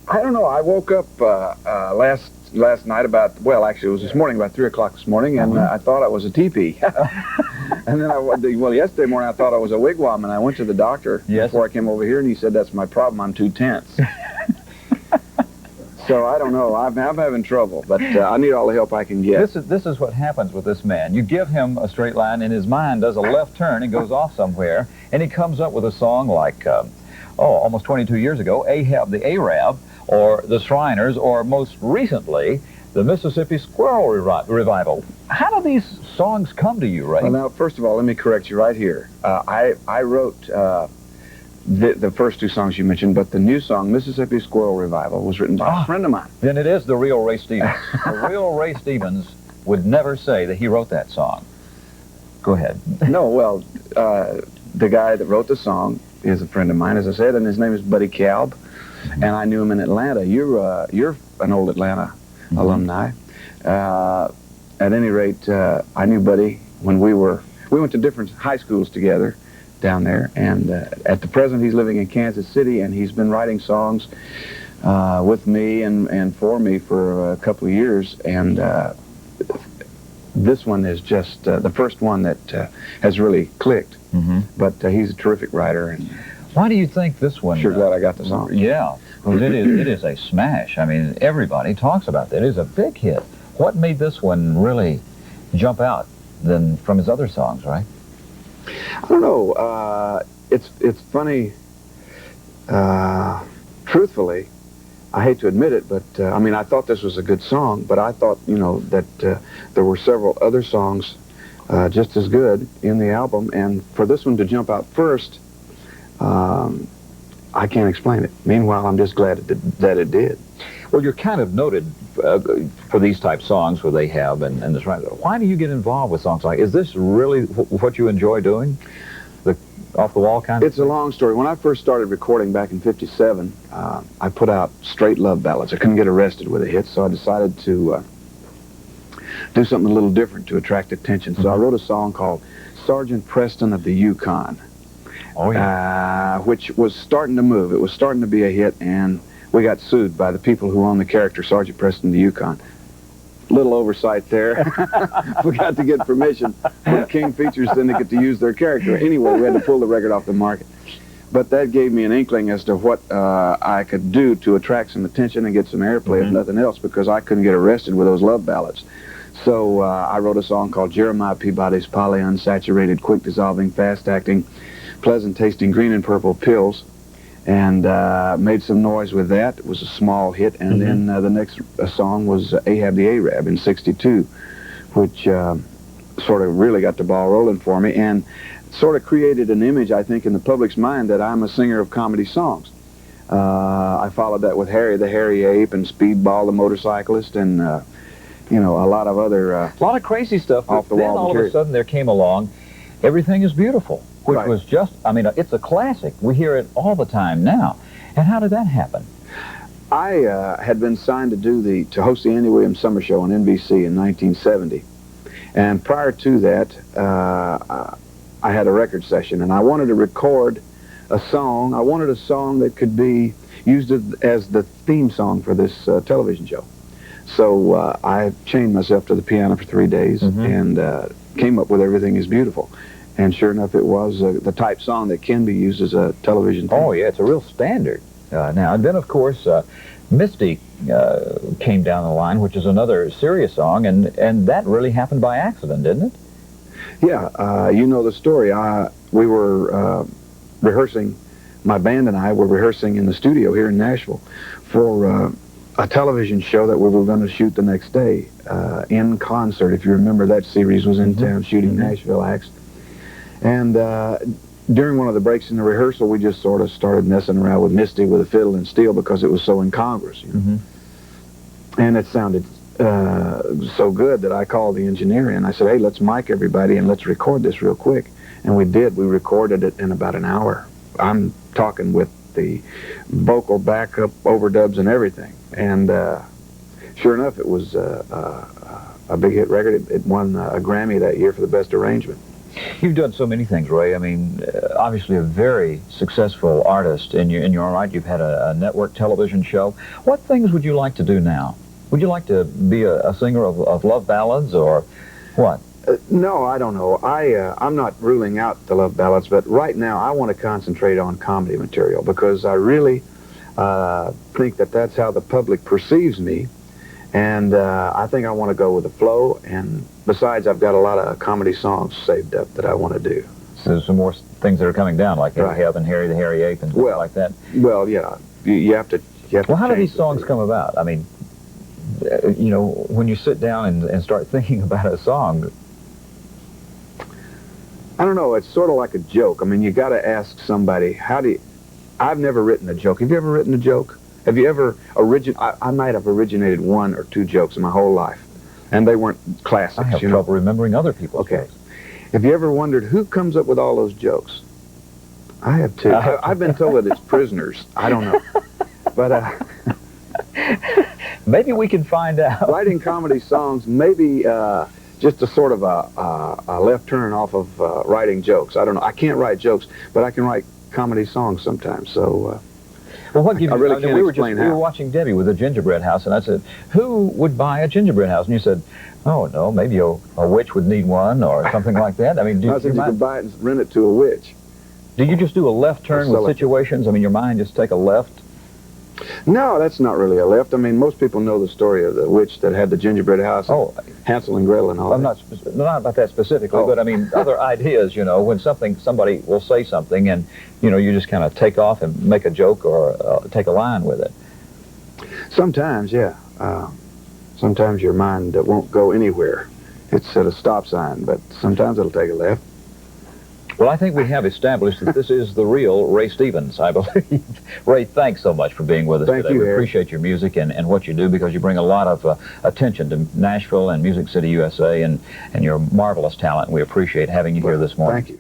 I don't know. I woke up last night about, well, actually it was this morning, about 3 o'clock this morning, and I thought I was a teepee. And then, well, yesterday morning I thought I was a wigwam, and I went to the doctor before I came over here, and he said, that's my problem, I'm too tense. So I don't know. I'm having trouble, but I need all the help I can get. This is what happens with this man. You give him a straight line, and his mind does a left turn and goes off somewhere, and he comes up with a song like, almost 22 years ago, Ahab the Arab, or the Shriners, or most recently, the Mississippi Squirrel Revival. How do these songs come to you, Ray? Well, now, first of all, let me correct you right here. I wrote the first two songs you mentioned, but the new song, Mississippi Squirrel Revival, was written by a friend of mine. Then it is the real Ray Stevens. The real Ray Stevens would never say that he wrote that song. Go ahead. No, well, the guy that wrote the song is a friend of mine, as I said, and his name is Buddy Kalb, and I knew him in Atlanta. You're an old Atlanta alumni. At any rate, I knew Buddy when we went to different high schools together down there, and at the present he's living in Kansas City, and he's been writing songs with me and for me for a couple of years, and this one is just the first one that has really clicked. But he's a terrific writer. And why do you think this one? Sure glad I got the song. Yeah, because it is a smash. I mean, everybody talks about that. It is a big hit. What made this one really jump out than from his other songs, right? I don't know. It's funny. Truthfully, I hate to admit it, but I mean, I thought this was a good song, but I thought, that there were several other songs just as good in the album, and for this one to jump out first, I can't explain it. Meanwhile, I'm just glad that it did. Well, you're kind of noted for these type songs where they have and this right. Why do you get involved with songs like? Is this really what you enjoy doing? The off the wall kind of? It's a long story. When I first started recording back in '57, I put out straight love ballads. I couldn't get arrested with a hit, so I decided to do something a little different to attract attention. So I wrote a song called Sergeant Preston of the Yukon. Oh yeah. Which was starting to move. It was starting to be a hit, and we got sued by the people who own the character Sergeant Preston of the Yukon. Little oversight there. Forgot to get permission from King Features Syndicate to use their character. Anyway, we had to pull the record off the market. But that gave me an inkling as to what I could do to attract some attention and get some airplay, if nothing else, because I couldn't get arrested with those love ballads. So I wrote a song called Jeremiah Peabody's Polyunsaturated, Quick-Dissolving, Fast-Acting, Pleasant-Tasting Green and Purple Pills, and made some noise with that. It was a small hit, and then the next song was Ahab the Arab in '62, which sort of really got the ball rolling for me, and sort of created an image, I think, in the public's mind that I'm a singer of comedy songs. I followed that with Harry the Hairy Ape and Speedball the Motorcyclist, and a lot of other a lot of crazy stuff. Off the then wall all material. of a sudden there came along Everything is Beautiful, which was just, I mean, it's a classic. We hear it all the time now. And how did that happen? I had been signed to host the Andy Williams Summer Show on NBC in 1970, and prior to that, I had a record session, and I wanted to record a song. I wanted a song that could be used as the theme song for this television show. So I chained myself to the piano for 3 days and came up with Everything is Beautiful. And sure enough, it was the type song that can be used as a television theme. Oh, yeah, it's a real standard. Now, and then, of course, Misty came down the line, which is another serious song, and that really happened by accident, didn't it? Yeah, you know the story. We were rehearsing, my band and I were rehearsing in the studio here in Nashville for a television show that we were going to shoot the next day, In Concert. If you remember, that series was in town shooting Nashville acts. And during one of the breaks in the rehearsal, we just sort of started messing around with Misty with a fiddle and steel because it was so incongruous. You know? And it sounded so good that I called the engineer in. I said, hey, let's mic everybody and let's record this real quick. And we did. We recorded it in about an hour. I'm talking with the vocal backup, overdubs, and everything. And sure enough, it was a big hit record. It won a Grammy that year for the best arrangement. You've done so many things, Ray. I mean, obviously a very successful artist in your own right. You've had a network television show. What things would you like to do now? Would you like to be a singer of love ballads or what? No, I don't know. I'm not ruling out the love ballads, but right now I want to concentrate on comedy material because I really think that that's how the public perceives me. And I think I want to go with the flow, and besides, I've got a lot of comedy songs saved up that I want to do. So there's some more things that are coming down, like Right. Kalb and Harry the Hairy Ape and stuff like that. Well, yeah, you have to. Well, how do these songs come about? I mean, you know, when you sit down and start thinking about a song. I don't know. It's sort of like a joke. I mean, you got to ask somebody. I've never written a joke. Have you ever written a joke? Have you ever I might have originated one or two jokes in my whole life, and they weren't classics. I have trouble remembering other people's jokes. Have you ever wondered who comes up with all those jokes? I have too. I've been told that it's prisoners. I don't know, but maybe we can find out. Writing comedy songs, maybe just a sort of a left turn off of writing jokes. I don't know. I can't write jokes, but I can write comedy songs sometimes. So. Well, what gives I really can't explain how. We were watching Debbie with a gingerbread house, and I said, "Who would buy a gingerbread house?" And you said, "Oh no, maybe a witch would need one or something like that." I mean, I said you could buy it and rent it to a witch. Do you just do a left turn with situations? I mean, your mind just take a left? No, that's not really a left. I mean, most people know the story of the witch that had the gingerbread house. Oh, Hansel and Gretel and all I'm that. not about that specifically, but I mean other ideas. You know, when somebody will say something, and you know, you just kind of take off and make a joke or take a line with it. Sometimes, yeah. Sometimes your mind won't go anywhere. It's at a stop sign, but sometimes it'll take a left. Well, I think we have established that this is the real Ray Stevens, I believe. Ray, thanks so much for being with us Thank today. you, We Harry. appreciate your music and what you do, because you bring a lot of attention to Nashville and Music City, USA, and your marvelous talent. We appreciate having you here this morning. Thank you.